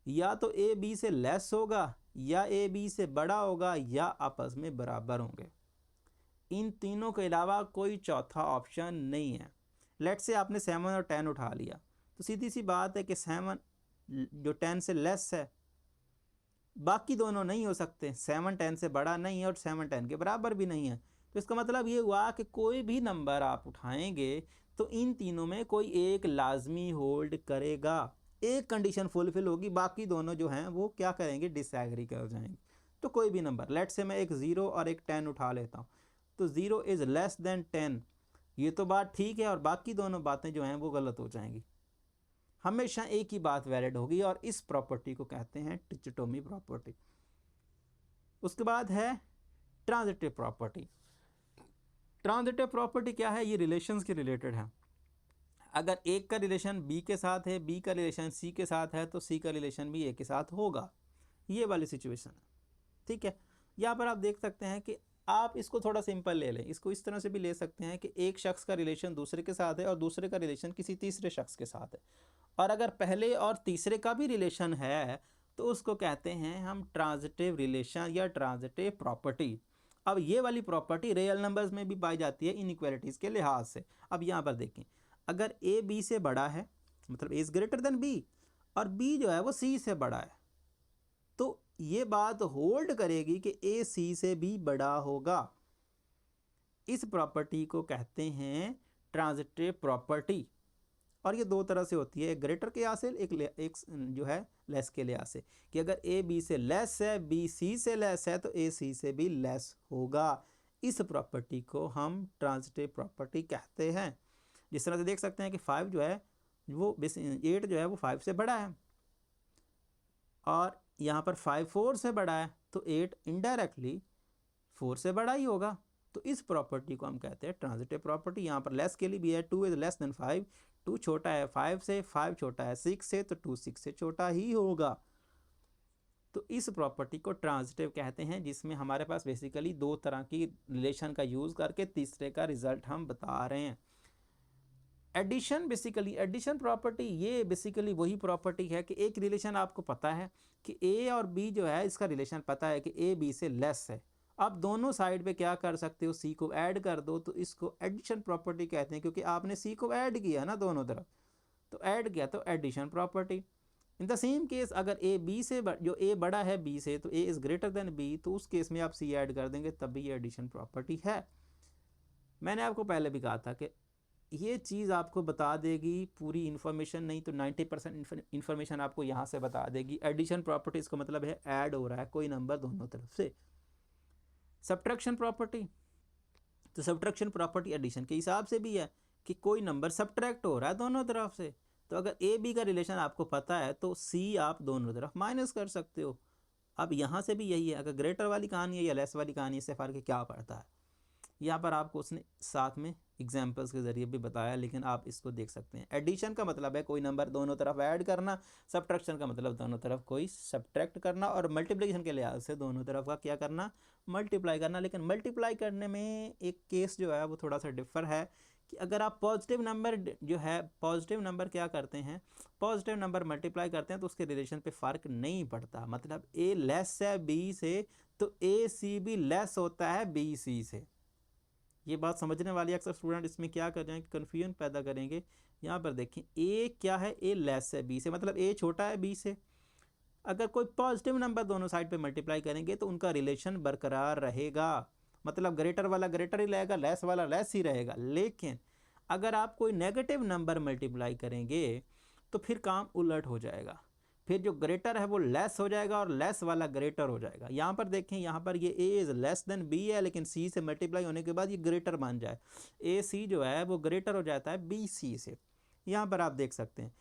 या तो ए बी से लेस होगा या ए बी से बड़ा होगा या आपस में बराबर होंगे। इन तीनों के अलावा कोई चौथा ऑप्शन नहीं है। लेट से आपने 7 और 10 उठा लिया तो सीधी सी बात है कि 7 जो 10 से लेस है, बाकी दोनों नहीं हो सकते, 7 10 से बड़ा नहीं है और 7 10 के बराबर भी नहीं है। तो इसका मतलब ये हुआ कि कोई भी नंबर आप उठाएंगे तो इन तीनों में कोई एक लाजमी होल्ड करेगा, एक कंडीशन फुलफिल होगी, बाकी दोनों जो हैं वो क्या करेंगे, डिसएग्री कर जाएंगे। तो कोई भी नंबर, लेट से मैं एक 0 और एक 10 उठा लेता हूँ, तो 0 इज़ लेस देन 10, ये तो बात ठीक है और बाकी दोनों बातें जो हैं वो गलत हो जाएंगी। हमेशा एक ही बात वैलिड होगी और इस प्रॉपर्टी को कहते हैं ट्रिचोटोमी प्रॉपर्टी। उसके बाद है ट्रांजिटिव प्रॉपर्टी। ट्रांजिटिव प्रॉपर्टी क्या है, ये रिलेशंस के रिलेटेड है। अगर एक का रिलेशन बी के साथ है, बी का रिलेशन सी के साथ है, तो सी का रिलेशन भी ए के साथ होगा, ये वाली सिचुएशन है, ठीक है। यहाँ पर आप देख सकते हैं कि आप इसको थोड़ा सिंपल ले लें, इसको इस तरह से भी ले सकते हैं कि एक शख्स का रिलेशन दूसरे के साथ है और दूसरे का रिलेशन किसी तीसरे शख्स के साथ है, और अगर पहले और तीसरे का भी रिलेशन है तो उसको कहते हैं हम ट्रांजिटिव रिलेशन या ट्रांजिटिव प्रॉपर्टी। अब ये वाली प्रॉपर्टी रियल नंबर्स में भी पाई जाती है इनइक्वालिटीज़ के लिहाज से। अब यहाँ पर देखें, अगर ए बी से बड़ा है, मतलब A is greater than B, और बी जो है वो सी से बड़ा है, तो ये बात होल्ड करेगी कि ए सी से भी बड़ा होगा। इस प्रॉपर्टी को कहते हैं ट्रांजिटिव प्रॉपर्टी, और ये दो तरह से होती है, एक ग्रेटर के लिहाज से, एक जो है लेस के लिहाज से, कि अगर ए बी से लेस है, बी सी से लेस है, तो ए सी से भी लेस होगा। इस प्रॉपर्टी को हम ट्रांजिटिव प्रॉपर्टी कहते हैं। जिस तरह से देख सकते हैं कि 5 जो है वो 8 जो है वो 5 से बड़ा है, और यहाँ पर 5 4 से बड़ा है, तो 8 इनडायरेक्टली 4 से बड़ा ही होगा। तो इस प्रॉपर्टी को हम कहते हैं ट्रांजिटिव प्रॉपर्टी। यहाँ पर लेस के लिए भी है, 2 इज लेस देन 5, 2 छोटा है 5 से, 5 छोटा है 6 से, तो 2 6 से छोटा ही होगा। तो इस प्रॉपर्टी को ट्रांजिटिव कहते हैं, जिसमें हमारे पास बेसिकली दो तरह की रिलेशन का यूज़ करके तीसरे का रिजल्ट हम बता रहे हैं। एडिशन, बेसिकली एडिशन प्रॉपर्टी, ये बेसिकली वही प्रॉपर्टी है कि एक रिलेशन आपको पता है कि ए और बी जो है, इसका रिलेशन पता है कि ए बी से लेस है। अब दोनों साइड पे क्या कर सकते हो, सी को ऐड कर दो, तो इसको एडिशन प्रॉपर्टी कहते हैं, क्योंकि आपने सी को ऐड किया ना दोनों तरफ, तो ऐड किया तो addition property. In the same case अगर ए बी से जो ए बड़ा है बी से, तो A is greater than B, तो उस केस में आप सी ऐड कर देंगे, तब भी ये एडिशन प्रॉपर्टी है। मैंने आपको पहले भी कहा था कि ये चीज़ आपको बता देगी पूरी इन्फॉर्मेशन, नहीं तो 90% इन्फॉर्मेशन आपको यहाँ से बता देगी। एडिशन प्रॉपर्टी इसका मतलब है ऐड हो रहा है कोई नंबर दोनों तरफ से। सब्ट्रैक्शन प्रॉपर्टी, तो सब्ट्रैक्शन प्रॉपर्टी एडिशन के हिसाब से भी है कि कोई नंबर सब्ट्रैक्ट हो रहा है दोनों तरफ से, तो अगर ए बी का रिलेशन आपको पता है तो सी आप दोनों तरफ माइनस कर सकते हो। अब यहाँ से भी यही है, अगर ग्रेटर वाली कहानी है या लेस वाली कहानी है, इससे फ़र्क क्या पड़ता है। यहाँ पर आपको उसने साथ में एग्जाम्पल्स के ज़रिए भी बताया, लेकिन आप इसको देख सकते हैं। एडिशन का मतलब है कोई नंबर दोनों तरफ ऐड करना, सब्ट्रैक्शन का मतलब दोनों तरफ कोई सब्ट्रैक्ट करना, और मल्टीप्लिकेशन के लिहाज से दोनों तरफ का क्या करना, मल्टीप्लाई करना। लेकिन मल्टीप्लाई करने में एक केस जो है वो थोड़ा सा डिफर है, कि अगर आप पॉजिटिव नंबर जो है, पॉजिटिव नंबर क्या करते हैं, पॉजिटिव नंबर मल्टीप्लाई करते हैं तो उसके रिलेशन पे फ़र्क नहीं पड़ता। मतलब ए लेस है बी से, तो ए सी भी लेस होता है बी सी से। ये बात समझने वाली अक्सर स्टूडेंट इसमें क्या कर जाएंगे, कन्फ्यूजन पैदा करेंगे। यहाँ पर देखें, ए क्या है, ए लेस है बी से, मतलब ए छोटा है बी से। अगर कोई पॉजिटिव नंबर दोनों साइड पे मल्टीप्लाई करेंगे तो उनका रिलेशन बरकरार रहेगा, मतलब ग्रेटर वाला ग्रेटर ही रहेगा, लेस वाला लेस ही रहेगा। लेकिन अगर आप कोई नेगेटिव नंबर मल्टीप्लाई करेंगे तो फिर काम उलट हो जाएगा, फिर जो ग्रेटर है वो लेस हो जाएगा और लेस वाला ग्रेटर हो जाएगा। यहाँ पर देखें, यहाँ पर ये A is less than B है, लेकिन सी से मल्टीप्लाई होने के बाद ये ग्रेटर बन जाए, ए सी जो है वो ग्रेटर हो जाता है बी सी से। यहाँ पर आप देख सकते हैं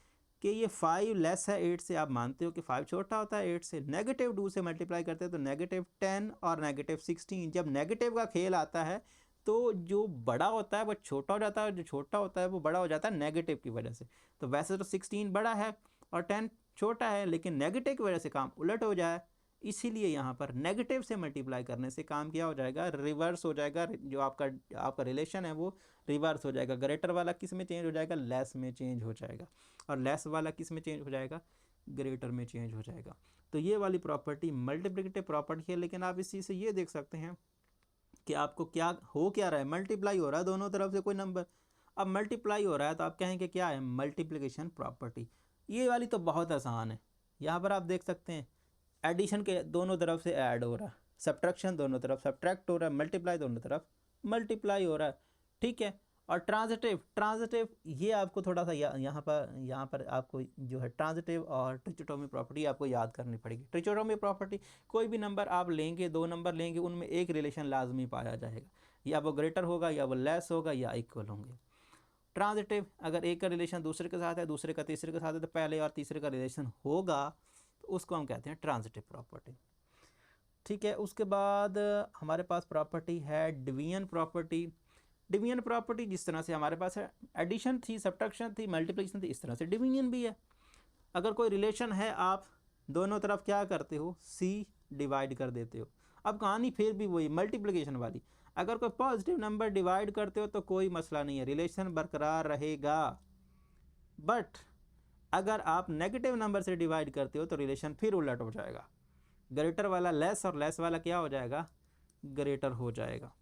कि ये 5 लेस है 8 से, आप मानते हो कि 5 छोटा होता है 8 से। नेगेटिव 2 से मल्टीप्लाई करते हैं तो नेगेटिव 10 और नेगेटिव 16। जब नेगेटिव का खेल आता है तो जो बड़ा होता है वो छोटा हो जाता है, और जो छोटा होता है वो बड़ा हो जाता है नेगेटिव की वजह से। तो वैसे तो 16 बड़ा है और 10 छोटा है, लेकिन नेगेटिव की वजह से काम उलट हो जाए, इसीलिए यहाँ पर नेगेटिव से मल्टीप्लाई करने से काम क्या हो जाएगा, रिवर्स हो जाएगा। जो आपका रिलेशन है वो रिवर्स हो जाएगा। ग्रेटर वाला किस में चेंज हो जाएगा, लेस में चेंज हो जाएगा, और लेस वाला किस में चेंज हो जाएगा, ग्रेटर में चेंज हो जाएगा। तो ये वाली प्रॉपर्टी मल्टीप्लिकेटिव प्रॉपर्टी है। लेकिन आप इस चीज़ से ये देख सकते हैं कि आपको क्या रहा है, मल्टीप्लाई हो रहा है दोनों तरफ से कोई नंबर। अब मल्टीप्लाई हो रहा है तो आप कहेंगे क्या है, मल्टीप्लिकेशन प्रॉपर्टी। ये वाली तो बहुत आसान है। यहाँ पर आप देख सकते हैं एडिशन के दोनों तरफ से ऐड हो रहा है, सब्ट्रैक्शन दोनों तरफ सब्ट्रैक्ट हो रहा है, मल्टीप्लाई दोनों तरफ मल्टीप्लाई हो रहा है, ठीक है। और ट्रांजिटिव ये आपको थोड़ा सा यहाँ पर आपको जो है ट्रांजिटिव और ट्रिचोटोमी प्रॉपर्टी आपको याद करनी पड़ेगी। ट्रिचोटोमी प्रॉपर्टी, कोई भी नंबर आप लेंगे, 2 नंबर लेंगे, उनमें एक रिलेशन लाजमी पाया जाएगा, या वो ग्रेटर होगा या वो लेस होगा या इक्वल होंगे। ट्रांजिटिव, अगर एक का रिलेशन दूसरे के साथ है, दूसरे का तीसरे के साथ है, तो पहले और तीसरे का रिलेशन होगा, तो उसको हम कहते हैं ट्रांजिटिव प्रॉपर्टी, ठीक है। उसके बाद हमारे पास प्रॉपर्टी है डिवीजन प्रॉपर्टी। डिवीजन प्रॉपर्टी जिस तरह से हमारे पास है, एडिशन थी, सब्ट्रैक्शन थी, मल्टीप्लिकेशन थी, इस तरह से डिवीजन भी है। अगर कोई रिलेशन है, आप दोनों तरफ क्या करते हो, सी डिवाइड कर देते हो। अब कहानी फिर भी वही मल्टीप्लिकेशन वाली, अगर कोई पॉजिटिव नंबर डिवाइड करते हो तो कोई मसला नहीं है, रिलेशन बरकरार रहेगा। बट अगर आप नेगेटिव नंबर से डिवाइड करते हो तो रिलेशन फिर उलट हो जाएगा, ग्रेटर वाला लेस और लेस वाला क्या हो जाएगा, ग्रेटर हो जाएगा।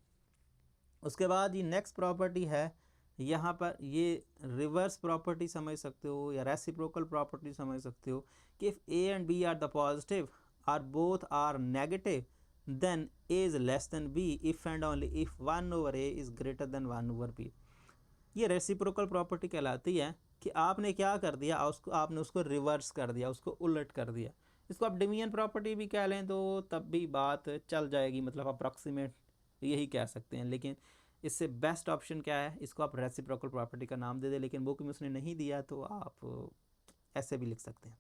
उसके बाद ये नेक्स्ट प्रॉपर्टी है, यहाँ पर ये रिवर्स प्रॉपर्टी समझ सकते हो या रेसिप्रोकल प्रॉपर्टी समझ सकते हो कि if A and B are the positive are both are negative then A is less than B if and only if 1/a is greater than 1/b। ये रेसिप्रोकल प्रॉपर्टी कहलाती है कि आपने क्या कर दिया, आपने उसको रिवर्स कर दिया, उसको उलट कर दिया। इसको आप डिवीजन प्रॉपर्टी भी कह लें तो तब भी बात चल जाएगी, मतलब अप्रॉक्सीमेट यही कह सकते हैं। लेकिन इससे बेस्ट ऑप्शन क्या है, इसको आप रेसिप्रोकल प्रॉपर्टी का नाम दे दें, लेकिन बुक में उसने नहीं दिया तो आप ऐसे भी लिख सकते हैं,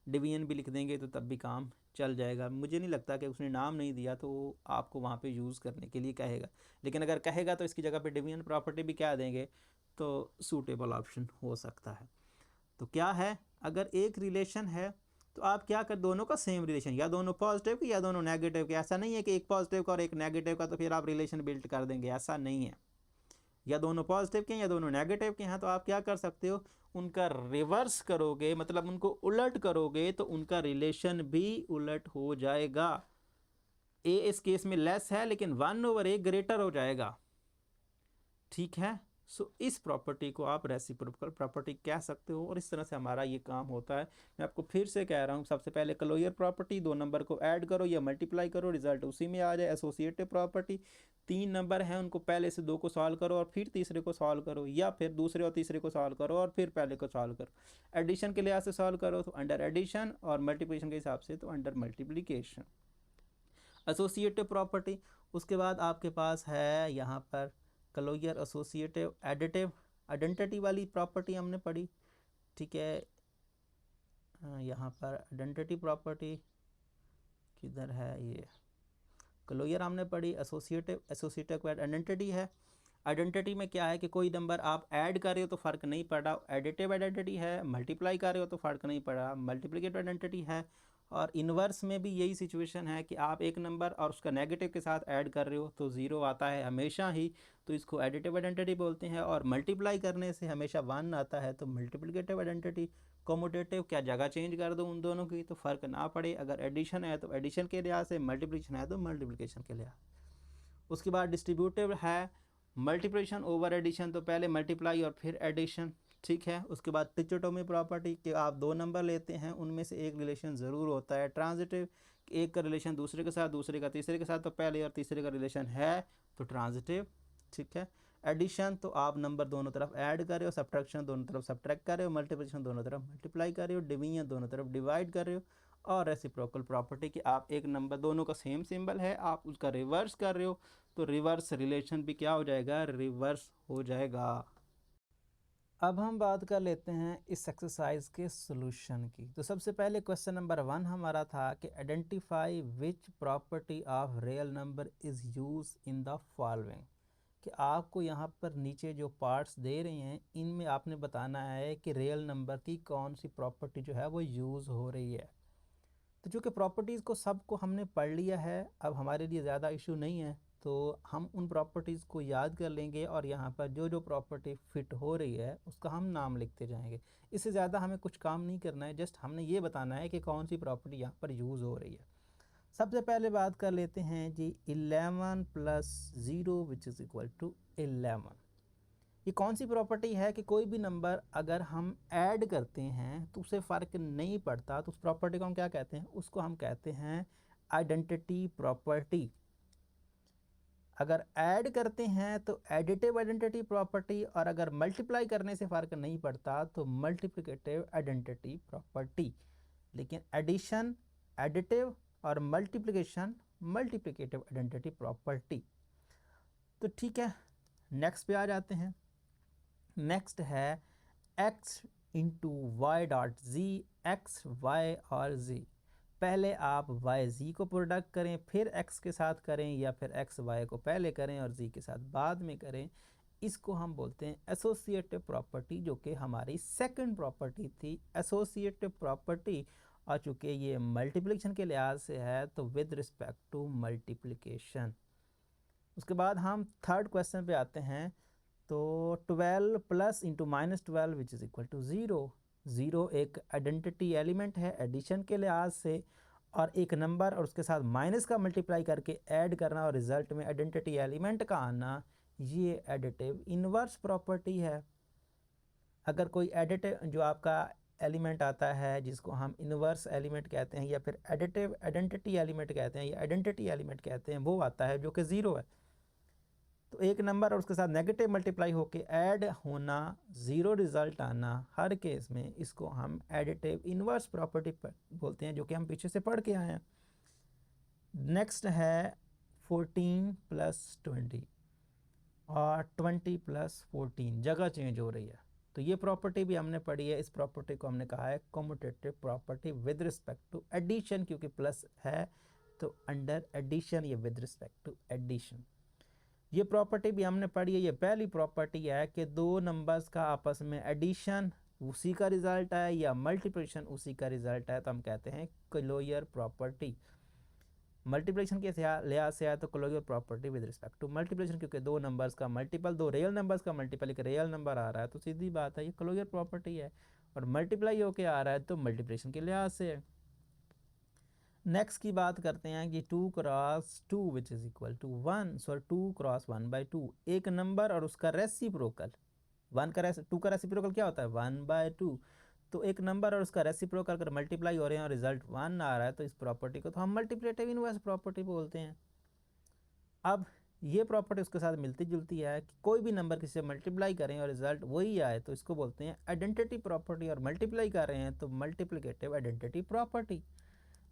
डिवीजन भी लिख देंगे तो तब भी काम चल जाएगा। मुझे नहीं लगता कि उसने नाम नहीं दिया तो आपको वहाँ पे यूज़ करने के लिए कहेगा, लेकिन अगर कहेगा तो इसकी जगह पे डिवीजन प्रॉपर्टी भी क्या देंगे तो सूटेबल ऑप्शन हो सकता है। तो क्या है, अगर एक रिलेशन है तो आप क्या कर, दोनों का सेम रिलेशन, या दोनों पॉजिटिव के या दोनों नेगेटिव के। ऐसा नहीं है कि एक पॉजिटिव का और एक नेगेटिव का तो फिर आप रिलेशन बिल्ड कर देंगे, ऐसा नहीं है। या दोनों पॉजिटिव के हैं या दोनों नेगेटिव के हैं तो आप क्या कर सकते हो, उनका रिवर्स करोगे, मतलब उनको उलट करोगे तो उनका रिलेशन भी उलट हो जाएगा। ए इस केस में लेस है लेकिन 1/a ग्रेटर हो जाएगा, ठीक है। सो इस प्रॉपर्टी को आप रेसिप्रोकल प्रॉपर्टी कह सकते हो और इस तरह से हमारा ये काम होता है। मैं आपको फिर से कह रहा हूँ, सबसे पहले क्लोजर प्रॉपर्टी, 2 नंबर को ऐड करो या मल्टीप्लाई करो, रिजल्ट उसी में आ जाए। एसोसिएटिव प्रॉपर्टी, 3 नंबर हैं उनको पहले से 2 को सॉल्व करो और फिर तीसरे को सॉल्व करो, या फिर दूसरे और तीसरे को सॉल्व करो और फिर पहले को सॉल्व करो। एडिशन के लिहाज से सॉल्व करो तो अंडर एडिशन, और मल्टीप्लिकेशन के हिसाब से तो अंडर मल्टीप्लिकेशन। एसोसिएटिव प्रॉपर्टी, उसके बाद आपके पास है यहाँ पर क्लोजर, एसोसिएटिव, एडिटिव, आइडेंटिटी वाली प्रॉपर्टी हमने पढ़ी, ठीक है। यहाँ पर आइडेंटिटी प्रॉपर्टी किधर है, ये क्लोजर हमने पढ़ी, एसोसिएटिव के बाद आइडेंटिटी है। आइडेंटिटी में क्या है कि कोई नंबर आप ऐड कर रहे हो तो फ़र्क नहीं पड़ रहा, एडिटिव आइडेंटिटी है। मल्टीप्लाई कर रहे हो तो फ़र्क नहीं पड़ रहा, मल्टीप्लिकेटिव आइडेंटिटी है। और इन्वर्स में भी यही सिचुएशन है कि आप एक नंबर और उसका नेगेटिव के साथ ऐड कर रहे हो तो ज़ीरो आता है हमेशा ही, तो इसको एडिटिव आइडेंटिटी बोलते हैं। और मल्टीप्लाई करने से हमेशा 1 आता है तो मल्टीप्लिकेटिव आइडेंटिटी। कॉमोटेटिव, क्या जगह चेंज कर दो उन दोनों की तो फ़र्क ना पड़े, अगर एडिशन है तो एडिशन के लिहाज से, मल्टीप्लिकेशन है तो मल्टीप्लिकेशन के लिहाज। उसके बाद डिस्ट्रीब्यूटिव है, मल्टीप्लिकेशन ओवर एडिशन, तो पहले मल्टीप्लाई और फिर एडिशन, ठीक है। उसके बाद ट्रिचोटोमी प्रॉपर्टी कि आप 2 नंबर लेते हैं उनमें से एक रिलेशन ज़रूर होता है ट्रांजिटिव, एक का रिलेशन दूसरे के साथ, दूसरे का तीसरे के साथ, तो पहले और तीसरे का रिलेशन है तो ट्रांजिटिव, ठीक है। एडिशन तो आप नंबर दोनों तरफ ऐड कर रहे हो, सब्ट्रैक्शन दोनों तरफ सब्ट्रैक्ट कर रहे हो, मल्टीप्लिकेशन दोनों तरफ मल्टीप्लाई कर रहे हो, डिवीजन दोनों तरफ डिवाइड कर रहे हो। और रेसिप्रोकल प्रॉपर्टी कि आप एक नंबर, दोनों का सेम सिंबल है, आप उसका रिवर्स कर रहे हो तो रिवर्स रिलेशन भी क्या हो जाएगा, रिवर्स हो जाएगा। अब हम बात कर लेते हैं इस एक्सरसाइज के सॉल्यूशन की। तो सबसे पहले क्वेश्चन नंबर 1 हमारा था कि identify which property of real number is use in the following, कि आपको यहाँ पर नीचे जो पार्ट्स दे रहे हैं इनमें आपने बताना है कि रियल नंबर की कौन सी प्रॉपर्टी जो है वो यूज़ हो रही है। तो जो कि प्रॉपर्टीज़ को सबको हमने पढ़ लिया है, अब हमारे लिए ज़्यादा इशू नहीं है, तो हम उन प्रॉपर्टीज़ को याद कर लेंगे और यहाँ पर जो जो प्रॉपर्टी फ़िट हो रही है उसका हम नाम लिखते जाएंगे। इससे ज़्यादा हमें कुछ काम नहीं करना है, जस्ट हमने ये बताना है कि कौन सी प्रॉपर्टी यहाँ पर यूज़ हो रही है। सबसे पहले बात कर लेते हैं जी 11 + 0 विच इज़ इक्वल टू 11। ये कौन सी प्रॉपर्टी है कि कोई भी नंबर अगर हम ऐड करते हैं तो उसे फ़र्क नहीं पड़ता, तो उस प्रॉपर्टी को हम क्या कहते हैं, उसको हम कहते हैं आइडेंटिटी प्रॉपर्टी। अगर ऐड करते हैं तो एडिटिव आइडेंटिटी प्रॉपर्टी, और अगर मल्टीप्लाई करने से फ़र्क नहीं पड़ता तो मल्टीप्लिकेटिव आइडेंटिटी प्रॉपर्टी। लेकिन एडिशन एडिटिव और मल्टीप्लिकेशन मल्टीप्लिकेटिव आइडेंटिटी प्रॉपर्टी। तो ठीक है, नेक्स्ट पे आ जाते हैं। नेक्स्ट है x into Y dot G, X Y और z। पहले आप y z को प्रोडक्ट करें, फिर x के साथ करें, या फिर x y को पहले करें और z के साथ बाद में करें। इसको हम बोलते हैं एसोसिएटिव प्रॉपर्टी, जो कि हमारी सेकंड प्रॉपर्टी थी, एसोसिएटिव प्रॉपर्टी। और चूँकि ये मल्टीप्लिकेशन के लिहाज से है तो विद रिस्पेक्ट टू मल्टीप्लिकेशन। उसके बाद हम थर्ड क्वेश्चन पे आते हैं। तो 12 plus into -12 which is equal to 0। 0 एक आइडेंटिटी एलिमेंट है एडिशन के लिहाज से, और एक नंबर और उसके साथ माइनस का मल्टीप्लाई करके ऐड करना और रिजल्ट में आइडेंटिटी एलिमेंट का आना, ये एडिटिव इन्वर्स प्रॉपर्टी है। अगर कोई एडिटिव जो आपका एलिमेंट आता है जिसको हम इन्वर्स एलिमेंट कहते हैं या फिर एडिटिव आइडेंटिटी एलिमेंट कहते हैं या आइडेंटिटी एलिमेंट कहते हैं, वो आता है जो कि 0 है। तो एक नंबर और उसके साथ नेगेटिव मल्टीप्लाई होके ऐड होना, 0 रिजल्ट आना, हर केस में इसको हम एडिटिव इन्वर्स प्रॉपर्टी बोलते हैं, जो कि हम पीछे से पढ़ के आए हैं। नेक्स्ट है 14 प्लस 20 और 20 प्लस 14, जगह चेंज हो रही है। तो ये प्रॉपर्टी भी हमने पढ़ी है। इस प्रॉपर्टी को हमने कहा है commutative property with respect to addition, क्योंकि प्लस है तो अंडर एडिशन, ये विद रिस्पेक्ट टू एडिशन। ये प्रॉपर्टी भी हमने पढ़ी है। ये पहली प्रॉपर्टी है कि दो नंबर्स का आपस में एडिशन उसी का रिजल्ट है या मल्टीप्लिकेशन उसी का रिजल्ट है, तो हम कहते हैं क्लोजर प्रॉपर्टी। मल्टीप्लिकेशन के लिहाज से आया तो closure property with respect to multiplication, क्योंकि दो नंबर्स का मल्टीपल, दो रियल नंबर्स का मल्टीपल एक रियल नंबर आ रहा है, तो सीधी बात है ये क्लोजर प्रॉपर्टी है। और मल्टीप्लाई होके आ रहा है तो मल्टीप्लिकेशन के लिहाज से है। नेक्स्ट की बात करते हैं कि 2 cross 2 which is equal to 1। So 2 cross 1/2, एक नंबर और उसका रेसिप्रोकल। 2 का रेसिप्रोकल क्या होता है? 1/2। तो एक नंबर और उसका रेसिप्रोकल अगर मल्टीप्लाई हो रहे हैं और रिजल्ट 1 आ रहा है तो इस प्रॉपर्टी को तो हम मल्टीप्लिकेटिव इनवर्स प्रॉपर्टी बोलते हैं। अब ये प्रॉपर्टी उसके साथ मिलती जुलती है कि कोई भी नंबर किसी से मल्टीप्लाई करें और रिजल्ट वही आए तो इसको बोलते हैं आइडेंटिटी प्रॉपर्टी, और मल्टीप्लाई कर रहे हैं तो मल्टीप्लिकेटिव आइडेंटिटी प्रॉपर्टी।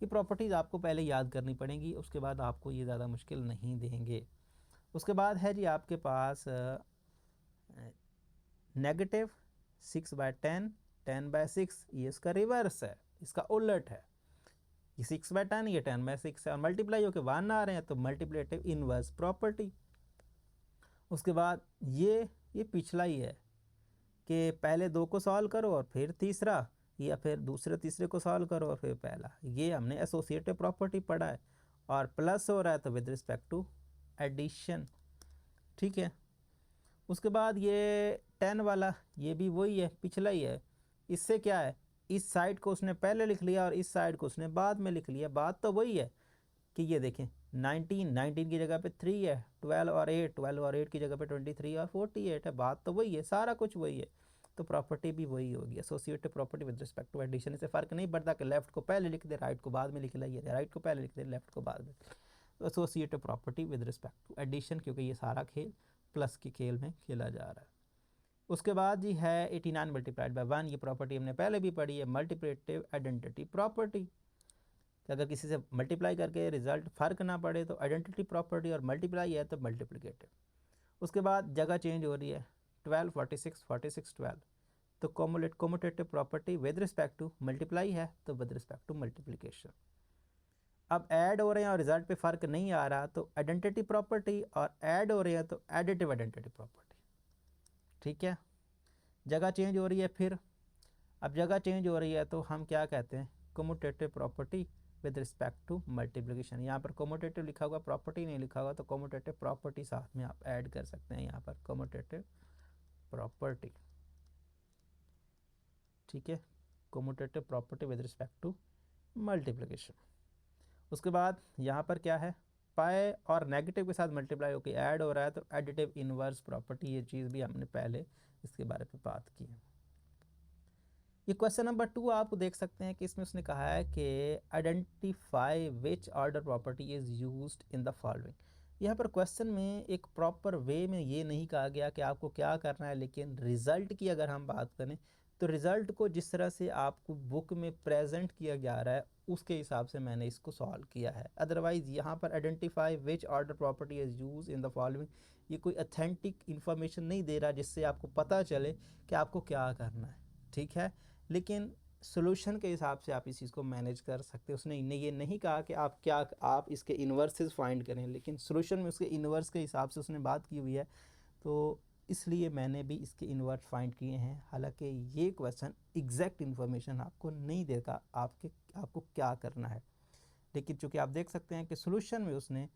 ये प्रॉपर्टीज़ आपको पहले याद करनी पड़ेंगी, उसके बाद आपको ये ज़्यादा मुश्किल नहीं देंगे। उसके बाद है जी आपके पास नेगेटिव 6/10, 10/6, ये इसका रिवर्स है, इसका उलट है। ये 6/10, ये 10/6 है, और मल्टीप्लाई होकर 1 आ रहे हैं तो मल्टीप्लिकेटिव इनवर्स प्रॉपर्टी। उसके बाद ये पिछला ही है कि पहले 2 को सॉल्व करो और फिर तीसरा, या फिर दूसरे तीसरे को सॉल्व करो और फिर पहला। ये हमने एसोसिएटिव प्रॉपर्टी पढ़ा है। और प्लस हो रहा है तो विद रिस्पेक्ट टू एडिशन, ठीक है। उसके बाद ये 10 वाला, ये भी वही है, पिछला ही है। इससे क्या है, इस साइड को उसने पहले लिख लिया और इस साइड को उसने बाद में लिख लिया। बात तो वही है कि ये देखें 19 की जगह पे 3 है, 12 और 8 की जगह पे 23 और 48 है। बात तो वही है, सारा कुछ वही है, तो प्रॉपर्टी भी वही होगी, associative property with respect to addition. इससे फ़र्क नहीं पड़ता कि लेफ्ट को पहले लिख दे राइट को बाद में लिख लिया, राइट को पहले लिख दे लेफ्ट को बाद में। तो associative property with respect to addition, क्योंकि ये सारा खेल प्लस के खेल में खेला जा रहा है। उसके बाद जी है 89 मल्टीप्लाइड बाय 1, ये प्रॉपर्टी हमने पहले भी पढ़ी है, मल्टीप्लिकेटिव आइडेंटिटी प्रॉपर्टी। अगर किसी से मल्टीप्लाई करके रिजल्ट फ़र्क ना पड़े तो आइडेंटिटी प्रॉपर्टी, और मल्टीप्लाई है तो मल्टीप्लिकेटिव। उसके बाद जगह चेंज हो रही है, 12 46 46 12, तो commutative property with respect to multiply है तो विद रिस्पेक्ट टू मल्टीप्लिकेशन। अब ऐड हो रहे हैं और रिजल्ट पे फ़र्क नहीं आ रहा तो आइडेंटिटी प्रॉपर्टी, और ऐड हो रहे हैं तो एडिटिव आइडेंटिटी प्रॉपर्टी, ठीक है। जगह चेंज हो रही है फिर, अब जगह चेंज हो रही है तो हम क्या कहते हैं, commutative property with respect to multiplication. यहाँ पर कम्यूटेटिव लिखा होगा, प्रॉपर्टी नहीं लिखा होगा, तो कम्यूटेटिव प्रॉपर्टी साथ में आप ऐड कर सकते हैं यहाँ पर, कम्यूटेटिव प्रॉपर्टी, ठीक है, commutative property with respect to multiplication. उसके बाद यहाँ पर क्या है, पाए और नेगेटिव के साथ मल्टीप्लाई होकर ऐड हो रहा है तो एडिटिव इनवर्स प्रॉपर्टी, ये चीज़ भी हमने पहले इसके बारे में बात की है। ये क्वेश्चन नंबर 2 आप देख सकते हैं कि इसमें उसने कहा है कि identify which order property is used in the following. यहाँ पर क्वेश्चन में एक प्रॉपर वे में ये नहीं कहा गया कि आपको क्या करना है, लेकिन रिज़ल्ट की अगर हम बात करें तो रिज़ल्ट को जिस तरह से आपको बुक में प्रेजेंट किया जा रहा है उसके हिसाब से मैंने इसको सॉल्व किया है। अदरवाइज़ यहाँ पर identify which order property is use in the following, ये कोई अथेंटिक इन्फॉर्मेशन नहीं दे रहा जिससे आपको पता चले कि आपको क्या करना है, ठीक है। लेकिन सोल्यूशन के हिसाब से आप इस चीज़ को मैनेज कर सकते हैं। उसने ये नहीं कहा कि आप इसके इन्वर्सेस फाइंड करें, लेकिन सोल्यूशन में उसके इन्वर्स के हिसाब से उसने बात की हुई है। तो इसलिए मैंने भी इसके इन्वर्स फाइंड किए हैं। हालांकि ये क्वेश्चन एग्जैक्ट इन्फॉर्मेशन आपको नहीं देगा आपको क्या करना है, लेकिन चूंकि आप देख सकते हैं कि सोल्यूशन में उसने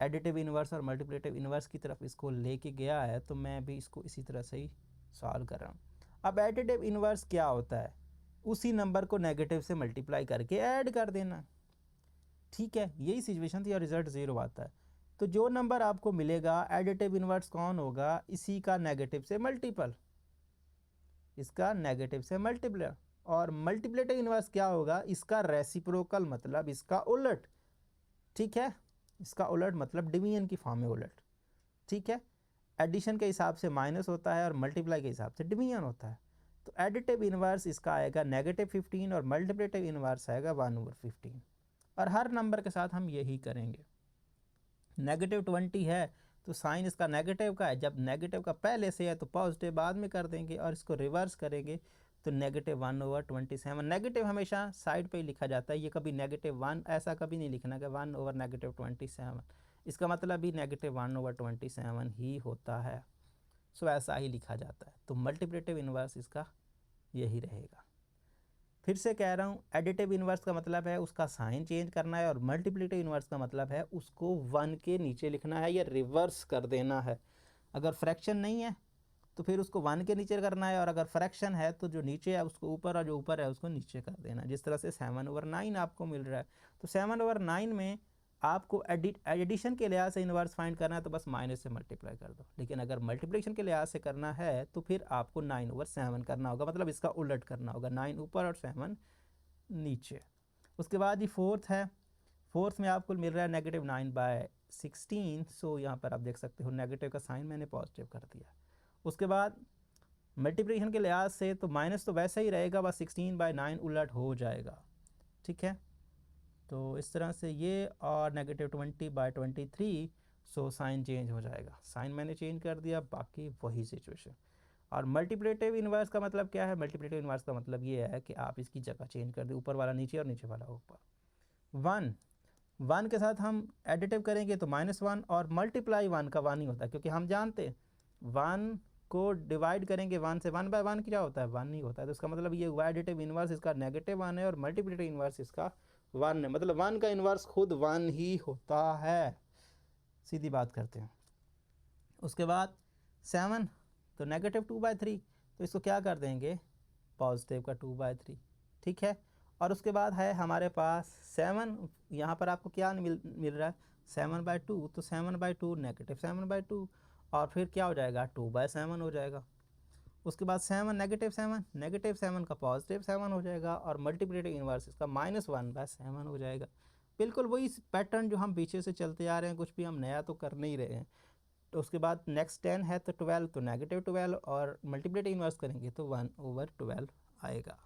एडिटिव इन्वर्स और मल्टीप्लिकेटिव इन्वर्स की तरफ इसको लेके गया है, तो मैं भी इसको इसी तरह से ही सॉल्व कर रहा हूँ। अब एडिटिव इन्वर्स क्या होता है, उसी नंबर को नेगेटिव से मल्टीप्लाई करके ऐड कर देना, ठीक है, यही सिचुएशन थी और रिजल्ट 0 आता है। तो जो नंबर आपको मिलेगा एडिटिव इन्वर्स कौन होगा, इसी का नेगेटिव से मल्टीपल, इसका नेगेटिव से मल्टीप्लाई। और मल्टीप्लिकेटिव इन्वर्स क्या होगा, इसका रेसिप्रोकल मतलब इसका उलट, ठीक है, इसका उलट मतलब डिवीजन की फॉर्म में उलट, ठीक है। एडिशन के हिसाब से माइनस होता है और मल्टीप्लाई के हिसाब से डिवीजन होता है। तो एडिटिव इन्वर्स इसका आएगा -15 और मल्टीप्लिकेटिव इन्वर्स आएगा 1/15। और हर नंबर के साथ हम यही करेंगे। -20 है तो साइन इसका नेगेटिव का है, जब नेगेटिव का पहले से है तो पॉजिटिव बाद में कर देंगे, और इसको रिवर्स करेंगे तो -1/27। नेगेटिव हमेशा साइड पे ही लिखा जाता है, ये कभी -1 ऐसा कभी नहीं लिखना कि 1/-27, इसका मतलब भी -1/27 ही होता है। सो ऐसा ही लिखा जाता है। तो मल्टीप्लिकेटिव इन्वर्स इसका यही रहेगा। फिर से कह रहा हूँ, एडिटिव इन्वर्स का मतलब है उसका साइन चेंज करना है, और मल्टीप्लिकेटिव इन्वर्स का मतलब है उसको 1 के नीचे लिखना है या रिवर्स कर देना है। अगर फ्रैक्शन नहीं है तो फिर उसको 1 के नीचे करना है, और अगर फ्रैक्शन है तो जो नीचे है उसको ऊपर और जो ऊपर है उसको नीचे कर देना। जिस तरह से 7/9 आपको मिल रहा है, तो 7/9 में आपको एडिशन के लिहाज से इन्वर्स फाइंड करना है तो बस माइनस से मल्टीप्लाई कर दो। लेकिन अगर मल्टीप्लिकेशन के लिहाज से करना है तो फिर आपको 9/7 करना होगा, मतलब इसका उलट करना होगा, 9 ऊपर और 7 नीचे। उसके बाद ये फोर्थ है, फोर्थ में आपको मिल रहा है -9/16। सो यहाँ पर आप देख सकते हो नेगेटिव का साइन मैंने पॉजिटिव कर दिया। उसके बाद मल्टीप्लिकेशन के लिहाज से तो माइनस तो वैसे ही रहेगा, बस 16/9 उलट हो जाएगा, ठीक है। तो इस तरह से ये, और -20/23, सो साइन चेंज हो जाएगा, साइन मैंने चेंज कर दिया, बाकी वही सिचुएशन। और मल्टीप्लिकेटिव इन्वर्स का मतलब क्या है, मल्टीप्लिकेटिव इन्वर्स का मतलब ये है कि आप इसकी जगह चेंज कर दें, ऊपर वाला नीचे और नीचे वाला ऊपर। 1 के साथ हम एडिटिव करेंगे तो -1, और मल्टीप्लाई 1 का 1 ही होता है, क्योंकि हम जानते 1 को डिवाइड करेंगे 1 से, 1/1 क्या होता है, 1 ही होता है। तो इसका मतलब ये हुआ एडिटिव इन्वर्स इसका -1 है और मल्टीप्लिकेटिव इन्वर्स इसका 1 है, मतलब 1 का इन्वर्स खुद 1 ही होता है। सीधी बात करते हैं। उसके बाद 7 तो -2/3, तो इसको क्या कर देंगे, पॉजिटिव का 2/3, ठीक है। और उसके बाद है हमारे पास 7, यहाँ पर आपको क्या मिल रहा है 7/2, तो 7/2 -7/2, और फिर क्या हो जाएगा 2/7 हो जाएगा। उसके बाद 7 -7 का +7 हो जाएगा, और मल्टीप्लिकेटिव इन्वर्स इसका -1/7 हो जाएगा। बिल्कुल वही पैटर्न जो हम पीछे से चलते आ रहे हैं, कुछ भी हम नया तो कर नहीं रहे हैं। तो उसके बाद नेक्स्ट 10 है तो 12, तो -12, और मल्टीप्लिकेटिव इन्वर्स करेंगे तो 1/12 आएगा।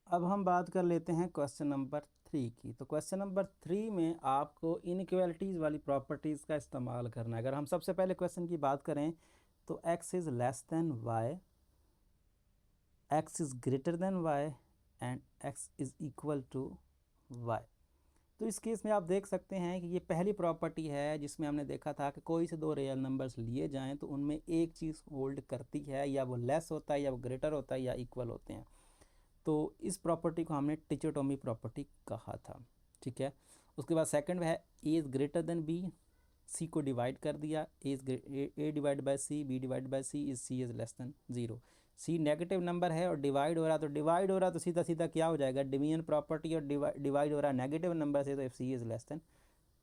अब हम बात कर लेते हैं क्वेश्चन नंबर 3 की। तो क्वेश्चन नंबर 3 में आपको इनइक्वालिटीज़ वाली प्रॉपर्टीज़ का इस्तेमाल करना है। अगर हम सबसे पहले क्वेश्चन की बात करें तो x is less than y, x is greater than y and x is equal to y। तो इस केस में आप देख सकते हैं कि ये पहली प्रॉपर्टी है जिसमें हमने देखा था कि कोई से दो रियल नंबर्स लिए जाएं तो उनमें एक चीज़ होल्ड करती है, या वो लेस होता है, या वो ग्रेटर होता है, या इक्वल होते हैं। तो इस प्रॉपर्टी को हमने टिचोटोमी प्रॉपर्टी कहा था, ठीक है। उसके बाद सेकंड है A is greater than B, C को डिवाइड कर दिया, A divide by C, B divide by C is C is less than 0। C negative number है और डिवाइड हो रहा, तो डिवाइड हो रहा तो सीधा सीधा क्या हो जाएगा, डिवीजन प्रॉपर्टी, और डिवाइड हो रहा नेगेटिव नंबर से, तो if C is less than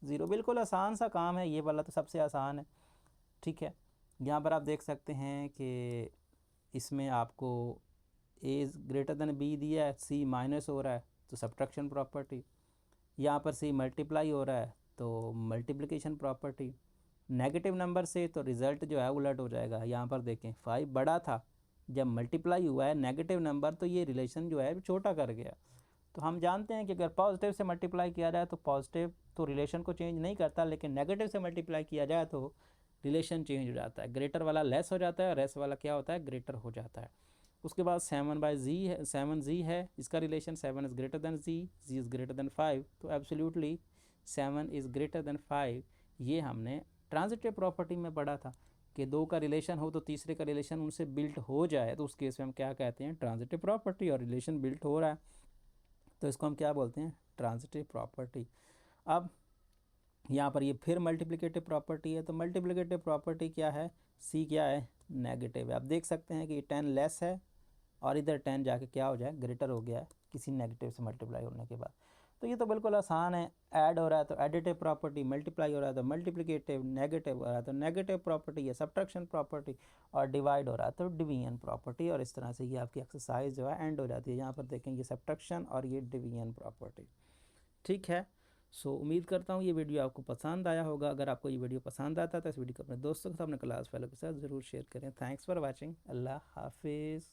0। बिल्कुल आसान सा काम है, ये वाला तो सबसे आसान है, ठीक है। यहाँ पर आप देख सकते हैं कि इसमें आपको A is greater than B दिया है, सी माइनस हो रहा है तो सब्ट्रैक्शन प्रॉपर्टी, यहाँ पर सी मल्टीप्लाई हो रहा है तो मल्टीप्लिकेशन प्रॉपर्टी, नेगेटिव नंबर से तो रिज़ल्ट जो है उलट हो जाएगा। यहाँ पर देखें 5 बड़ा था, जब मल्टीप्लाई हुआ है नेगेटिव नंबर तो ये रिलेशन जो है छोटा कर गया। तो हम जानते हैं कि अगर पॉजिटिव से मल्टीप्लाई किया जाए तो पॉजिटिव तो रिलेशन को चेंज नहीं करता, लेकिन नेगेटिव से मल्टीप्लाई किया जाए तो रिलेशन चेंज हो जाता है, ग्रेटर वाला लेस हो जाता है और लेस वाला क्या होता है, ग्रेटर हो जाता है। उसके बाद 7/z है, इसका relation 7 is greater then z is greater then 5, तो एब्सोल्युटली 7 इज़ ग्रेटर देन 5, ये हमने ट्रांजिटिव प्रॉपर्टी में पढ़ा था। कि दो का रिलेशन हो तो तीसरे का रिलेशन उनसे बिल्ट हो जाए, तो उस केस में हम क्या कहते हैं, ट्रांजिटिव प्रॉपर्टी। और रिलेशन बिल्ट हो रहा है तो इसको हम क्या बोलते हैं, ट्रांजिटिव प्रॉपर्टी। अब यहाँ पर ये फिर मल्टीप्लिकेटिव प्रॉपर्टी है, तो मल्टीप्लिकेटिव प्रॉपर्टी क्या है, सी क्या है, नेगेटिव है। आप देख सकते हैं कि 10 लेस है और इधर 10 जाके क्या हो जाए, ग्रेटर हो गया है किसी नेगेटिव से मल्टीप्लाई होने के बाद। तो ये तो बिल्कुल आसान है, ऐड हो रहा है तो एडिटिव प्रॉपर्टी, मल्टीप्लाई हो रहा है तो मल्टीप्लिकेटिव, नेगेटिव हो रहा है तो नेगेटिव प्रॉपर्टी है सब्ट्रैक्शन प्रॉपर्टी, और डिवाइड हो रहा है तो डिवीजन प्रॉपर्टी। और इस तरह से ये आपकी एक्सरसाइज जो है एंड हो जाती है। यहाँ पर देखेंगे सब्ट्रैक्शन और ये डिवीजन प्रॉपर्टी। ठीक है, सो उम्मीद करता हूँ ये वीडियो आपको पसंद आया होगा। अगर आपको ये वीडियो पसंद आता है तो इस वीडियो को अपने दोस्तों के साथ, अपने क्लास फेलो के साथ ज़रूर शेयर करें। Thanks for watching. अल्लाह हाफिज़।